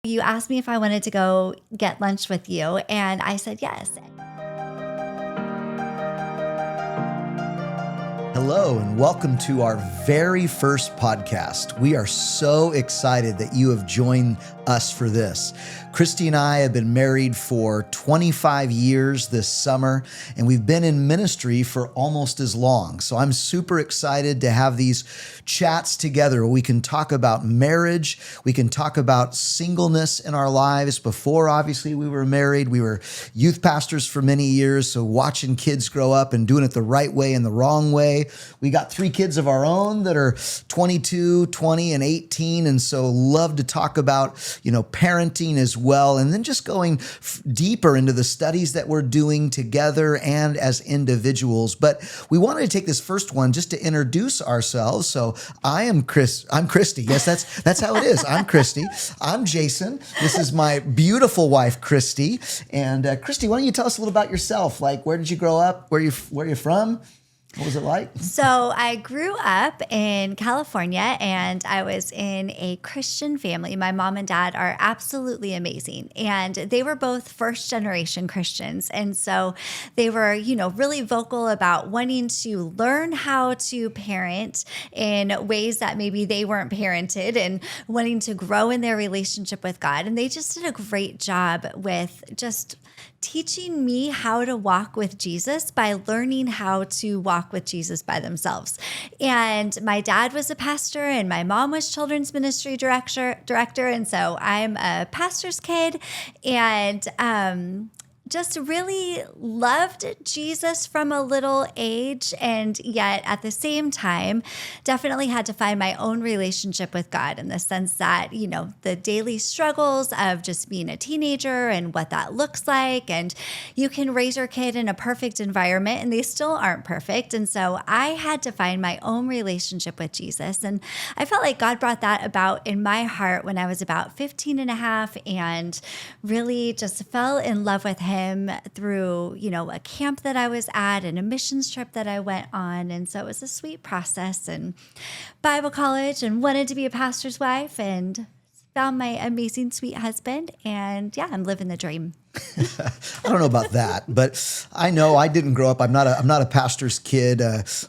You asked me if I wanted to go get lunch with you, and I said yes. Hello, and welcome to our very first podcast. We are so excited that you have joined us for this. Christy and I have been married for 25 years this summer, and we've been in ministry for almost as long. So I'm super excited to have these chats together where we can talk about marriage. We can talk about singleness in our lives. Before, obviously, we were married. We were youth pastors for many years, so watching kids grow up and doing it the right way and the wrong way. We got 3 kids of our own that are 22, 20, and 18, and so love to talk about, parenting as well, and then just going deeper into the studies that we're doing together and as individuals. But we wanted to take this first one just to introduce ourselves. So I'm Christy. Yes, that's how it is. I'm Christy. I'm Jason. This is my beautiful wife, Christy. And Christy, why don't you tell us a little about yourself? Like, where did you grow up? Where you from? What was it like? So I grew up in California, and I was in a Christian family. My mom and dad are absolutely amazing, and they were both first-generation Christians. And so they were, really vocal about wanting to learn how to parent in ways that maybe they weren't parented, and wanting to grow in their relationship with God. And they just did a great job with just teaching me how to walk with Jesus by learning how to walk with Jesus by themselves. And my dad was a pastor, and my mom was children's ministry director. And so I'm a pastor's kid, and just really loved Jesus from a little age, and yet at the same time, definitely had to find my own relationship with God in the sense that, the daily struggles of just being a teenager and what that looks like. And you can raise your kid in a perfect environment, and they still aren't perfect. And so I had to find my own relationship with Jesus. And I felt like God brought that about in my heart when I was about 15 and a half, and really just fell in love with him through, a camp that I was at and a missions trip that I went on. And so it was a sweet process, and Bible college, and wanted to be a pastor's wife, and found my amazing, sweet husband. And yeah, I'm living the dream. I don't know about that, but I know I didn't grow up. I'm not a pastor's kid.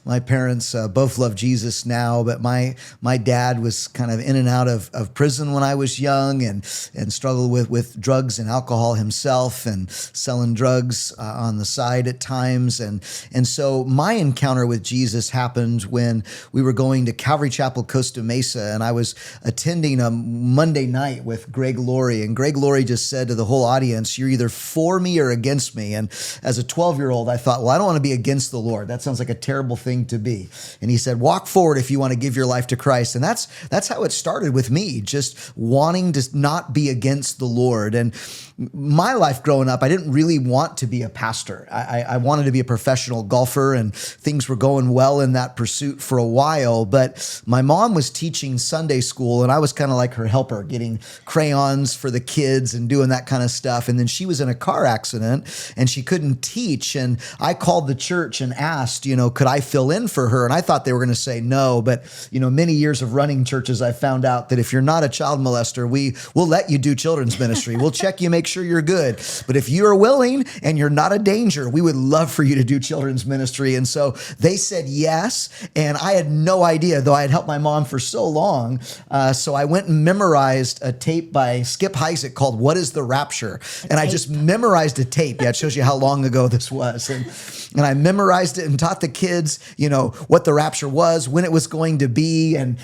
My parents both love Jesus now, but my dad was kind of in and out of prison when I was young, and struggled with drugs and alcohol himself, and selling drugs on the side at times. And so my encounter with Jesus happened when we were going to Calvary Chapel, Costa Mesa, and I was attending a Monday night with Greg Laurie, and Greg Laurie just said to the whole audience, "You're either for me or against me." And as a 12-year-old, I thought, well, I don't want to be against the Lord. That sounds like a terrible thing to be. And he said, walk forward if you want to give your life to Christ. And that's how it started with me, just wanting to not be against the Lord. And my life growing up, I didn't really want to be a pastor. I wanted to be a professional golfer, and things were going well in that pursuit for a while. But my mom was teaching Sunday school, and I was kind of like her helper, getting crayons for the kids and doing that kind of stuff. And then she was in a car accident, and she couldn't teach. And I called the church and asked, could I fill in for her? And I thought they were going to say no. But, many years of running churches, I found out that if you're not a child molester, we'll let you do children's ministry. We'll check you, make sure you're good. But if you're willing and you're not a danger, we would love for you to do children's ministry. And so they said yes. And I had no idea, though I had helped my mom for so long. So I went and memorized a tape by Skip Heitzig called What is the Rapture? And I just memorized a tape. Yeah, it shows you how long ago this was. And I memorized it and taught the kids, what the rapture was, when it was going to be. And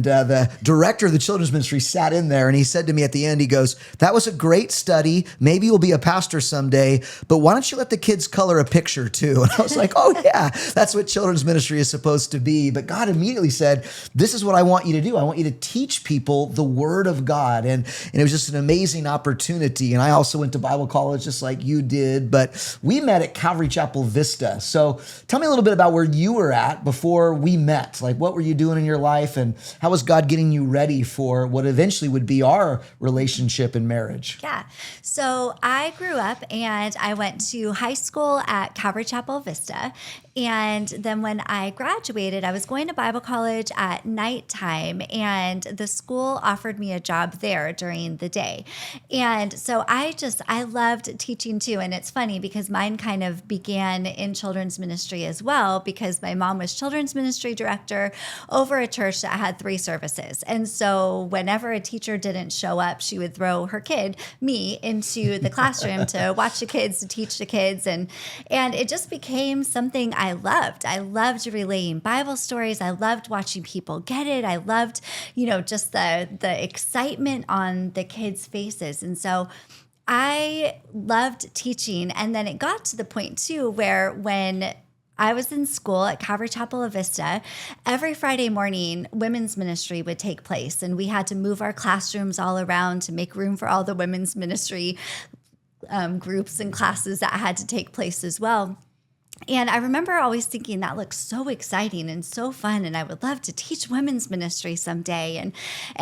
the director of the children's ministry sat in there, and he said to me at the end, he goes, "That was a great study. Maybe you'll be a pastor someday, but why don't you let the kids color a picture too?" And I was like, oh yeah, that's what children's ministry is supposed to be. But God immediately said, this is what I want you to do. I want you to teach people the word of God. And it was just an amazing opportunity. And I also went to Bible college just like you did, but we met at Calvary Chapel Vista. So tell me a little bit about where you were at before we met. Like, what were you doing in your life, and how was God getting you ready for what eventually would be our relationship and marriage? Yeah. So I grew up, and I went to high school at Calvary Chapel Vista. And then when I graduated, I was going to Bible college at nighttime, and the school offered me a job there during the day. And so I loved teaching too. And it's funny because mine kind of began in children's ministry as well, because my mom was children's ministry director over a church that had 3 services. And so whenever a teacher didn't show up, she would throw her kid, me, into the classroom to watch the kids, to teach the kids. And it just became something I loved. I loved relaying Bible stories. I loved watching people get it. I loved, just the excitement on the kids' faces. And so I loved teaching. And then it got to the point too where when I was in school at Calvary Chapel of Vista, every Friday morning, women's ministry would take place. And we had to move our classrooms all around to make room for all the women's ministry groups and classes that had to take place as well. And I remember always thinking that looks so exciting and so fun, and I would love to teach women's ministry someday. And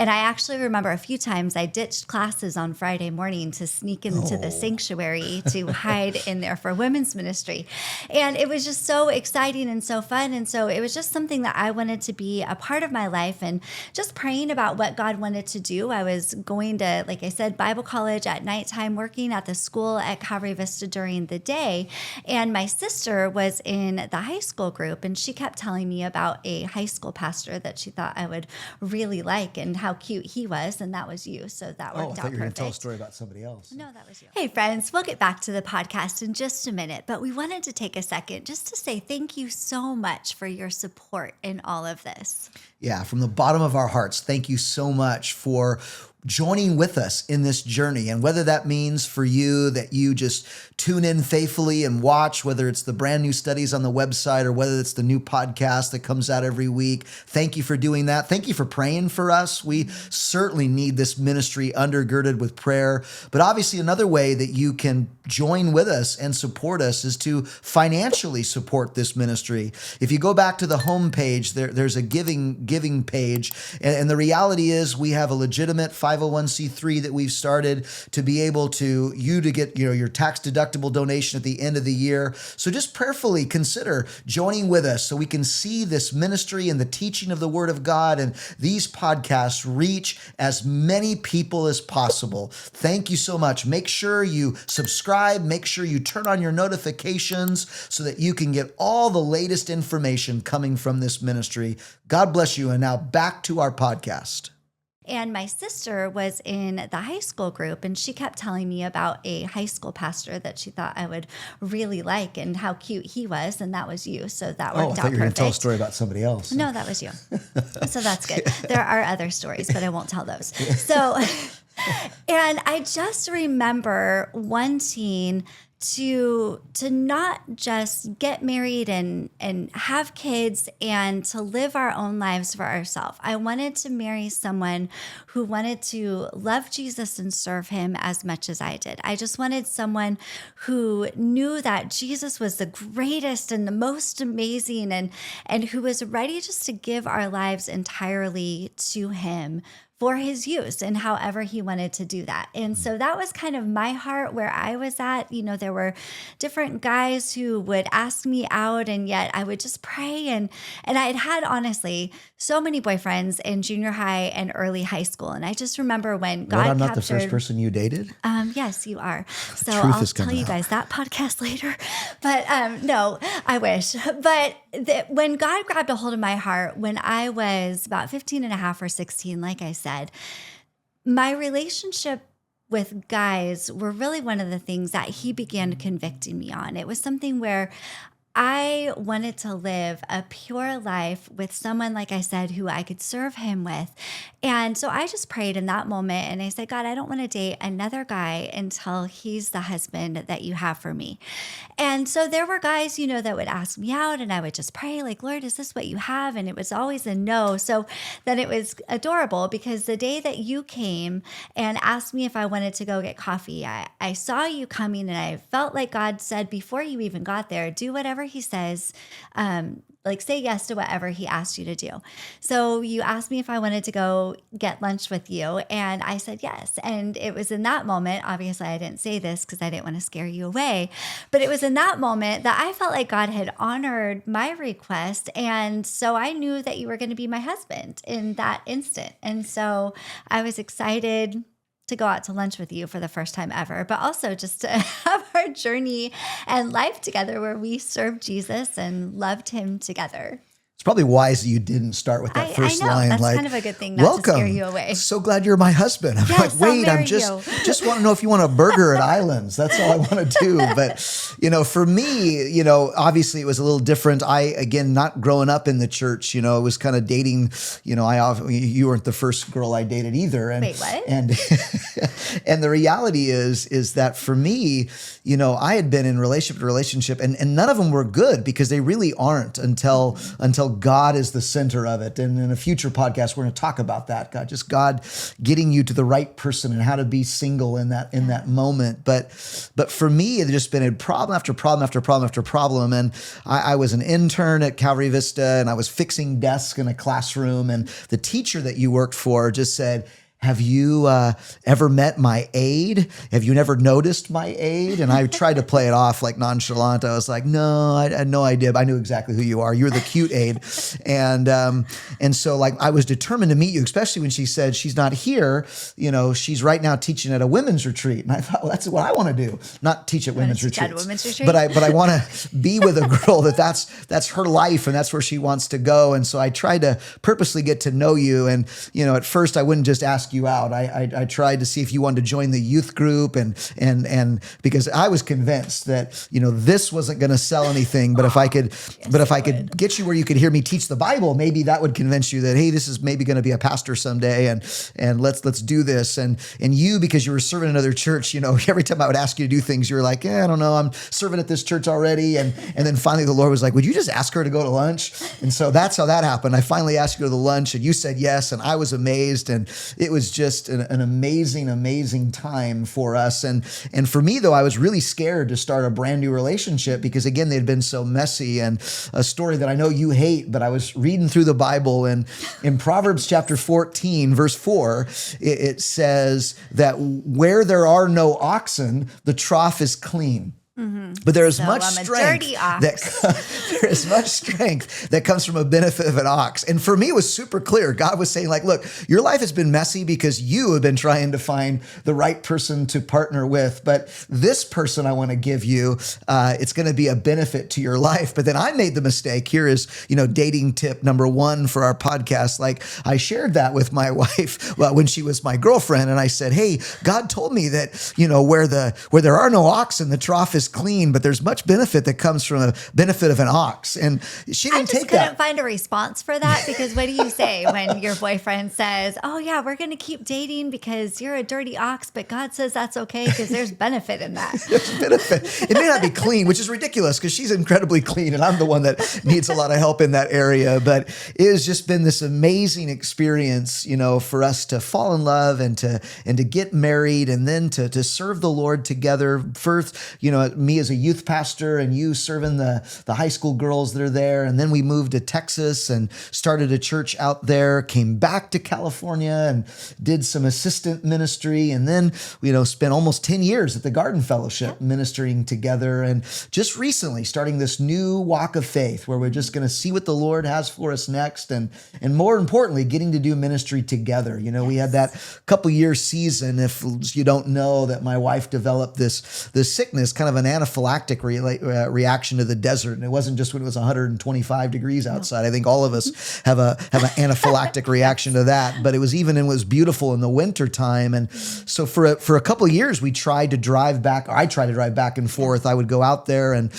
I actually remember a few times I ditched classes on Friday morning to sneak into the sanctuary to hide in there for women's ministry. And it was just so exciting and so fun. And so it was just something that I wanted to be a part of my life, and just praying about what God wanted to do. I was going to, like I said, Bible college at nighttime, working at the school at Calvary Vista during the day. And my sister was in the high school group, and she kept telling me about a high school pastor that she thought I would really like and how cute he was, and that was you. So that worked out perfect. I thought you were going to tell a story about somebody else. No, that was you. Hey friends, we'll get back to the podcast in just a minute, but we wanted to take a second just to say thank you so much for your support in all of this. Yeah, from the bottom of our hearts, thank you so much for joining with us in this journey. And whether that means for you that you just tune in faithfully and watch, whether it's the brand new studies on the website or whether it's the new podcast that comes out every week, thank you for doing that. Thank you for praying for us. We certainly need this ministry undergirded with prayer. But obviously another way that you can join with us and support us is to financially support this ministry. If you go back to the homepage, there's a giving page. And the reality is we have a legitimate 501c3 that we've started to be able to get your tax deductible donation at the end of the year. So just prayerfully consider joining with us so we can see this ministry and the teaching of the Word of God and these podcasts reach as many people as possible. Thank you so much. Make sure you subscribe. Make sure you turn on your notifications so that you can get all the latest information coming from this ministry. God bless you. And now back to our podcast. And my sister was in the high school group, and she kept telling me about a high school pastor that she thought I would really like and how cute he was, and that was you. So that worked out perfect. I thought you were going to tell a story about somebody else. No, that was you. So that's good. There are other stories, but I won't tell those. So, and I just remember wanting to not just get married and have kids and to live our own lives for ourselves. I wanted to marry someone who wanted to love Jesus and serve him as much as I did. I just wanted someone who knew that Jesus was the greatest and the most amazing, and who was ready just to give our lives entirely to him for his use and however he wanted to do that. And so that was kind of my heart where I was at. There were different guys who would ask me out, and yet I would just pray. And I had honestly so many boyfriends in junior high and early high school. And I just remember when God I'm not the first person you dated? Yes, you are. So I'll tell you guys that podcast later. But no, I wish. But when God grabbed a hold of my heart, when I was about 15 and a half or 16, like I said, my relationship with guys were really one of the things that he began convicting me on. It was something where I wanted to live a pure life with someone, like I said, who I could serve him with. And so I just prayed in that moment, and I said, God, I don't want to date another guy until he's the husband that you have for me. And so there were guys, that would ask me out, and I would just pray like, Lord, is this what you have? And it was always a no. So then it was adorable, because the day that you came and asked me if I wanted to go get coffee, I saw you coming, and I felt like God said, before you even got there, do whatever he says, like say yes to whatever he asked you to do. So you asked me if I wanted to go get lunch with you, and I said yes. And it was in that moment, obviously I didn't say this because I didn't want to scare you away, but it was in that moment that I felt like God had honored my request. And so I knew that you were going to be my husband in that instant. And so I was excited to go out to lunch with you for the first time ever, but also just to have our journey and life together where we served Jesus and loved him together. It's probably wise that you didn't start with that first I know. line. That's like, kind of a good thing not welcome. to scare you away. So glad you're my husband. I'm Yes, like, wait, I'll I'm marry just want to know if you want a burger at Islands. That's all I want to do. But, for me, obviously it was a little different. Again, not growing up in the church, it was kind of dating, you weren't the first girl I dated either. And, Wait, what? And, and the reality is that for me, I had been in relationship to relationship and none of them were good because they really aren't until God is the center of it. And in a future podcast, we're going to talk about that. God getting you to the right person and how to be single in that moment. But for me, it had just been a problem after problem after problem after problem. And I was an intern at Calvary Vista and I was fixing desks in a classroom. And the teacher that you worked for just said, have you ever met my aide? Have you never noticed my aide? And I tried to play it off like nonchalant. I was like, no, I had no idea. But I knew exactly who you are. You're the cute aide. And so like I was determined to meet you, especially when she said she's not here. She's right now teaching at a women's retreat. And I thought, well, that's what I want to do. Not teach at women's retreats. But I want to be with a girl that's her life and that's where she wants to go. And so I tried to purposely get to know you. And, at first I wouldn't just ask you out. I tried to see if you wanted to join the youth group and because I was convinced that, this wasn't going to sell anything, but if I could get you where you could hear me teach the Bible, maybe that would convince you that, hey, this is maybe going to be a pastor someday and let's do this. And you, because you were serving another church, every time I would ask you to do things, you were like, yeah, I don't know, I'm serving at this church already. And then finally the Lord was like, would you just ask her to go to lunch? And so that's how that happened. I finally asked you to go to the lunch and you said yes. And I was amazed. And it was just an amazing, amazing time for us. And for me, though, I was really scared to start a brand new relationship because, again, they'd been so messy. And a story that I know you hate, but I was reading through the Bible, and in Proverbs chapter 14, verse 4, it says that where there are no oxen, the trough is clean. Mm-hmm. But there is much strength there is much strength that comes from a benefit of an ox. And for me, it was super clear. God was saying, like, look, your life has been messy because you have been trying to find the right person to partner with. But this person I want to give you, it's going to be a benefit to your life. But then I made the mistake. Here is, dating tip number 1 for our podcast. Like I shared that with my wife when she was my girlfriend. And I said, hey, God told me that, where there are no oxen, the trough is clean, but there's much benefit that comes from a benefit of an ox. And she didn't take that. I couldn't find a response for that because what do you say when your boyfriend says, oh yeah, we're going to keep dating because you're a dirty ox, but God says that's okay because there's benefit in that. There's benefit. It may not be clean, which is ridiculous because she's incredibly clean and I'm the one that needs a lot of help in that area. But it has just been this amazing experience, for us to fall in love and to get married and then to serve the Lord together. First, me as a youth pastor and you serving the high school girls that are there. And then we moved to Texas and started a church out there, came back to California and did some assistant ministry. And then, spent almost 10 years at the Garden Fellowship ministering together. And just recently starting this new walk of faith where we're just going to see what the Lord has for us next. And more importantly, getting to do ministry together. We had that couple year season, if you don't know, that my wife developed this sickness, kind of an anaphylactic reaction to the desert. And it wasn't just when it was 125 degrees outside. I think all of us have an anaphylactic reaction to that, but it was beautiful in the winter time. And so for a couple of years, I tried to drive back and forth. I would go out there and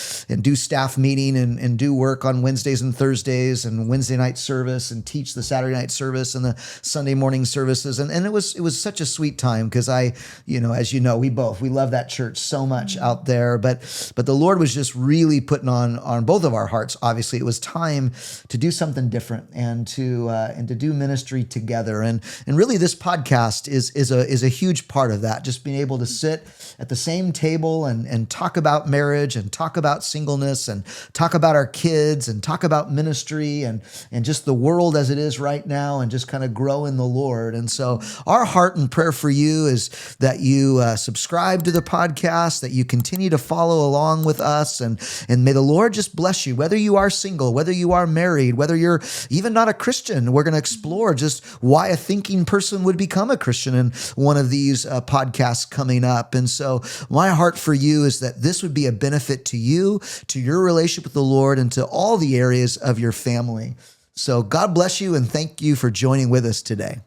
do staff meeting and do work on Wednesdays and Thursdays and Wednesday night service and teach the Saturday night service and the Sunday morning services. And it was such a sweet time because as we love that church so much out there. there. But the Lord was just really putting on both of our hearts. Obviously, it was time to do something different and to do ministry together. And really, this podcast is a huge part of that. Just being able to sit at the same table and talk about marriage and talk about singleness and talk about our kids and talk about ministry and just the world as it is right now and just kind of grow in the Lord. And so our heart and prayer for you is that you subscribe to the podcast, that you continue to follow along with us, and may the Lord just bless you, whether you are single, whether you are married, whether you're even not a Christian. We're going to explore just why a thinking person would become a Christian in one of these podcasts coming up. And so my heart for you is that this would be a benefit to you, to your relationship with the Lord, and to all the areas of your family. So God bless you, and thank you for joining with us today.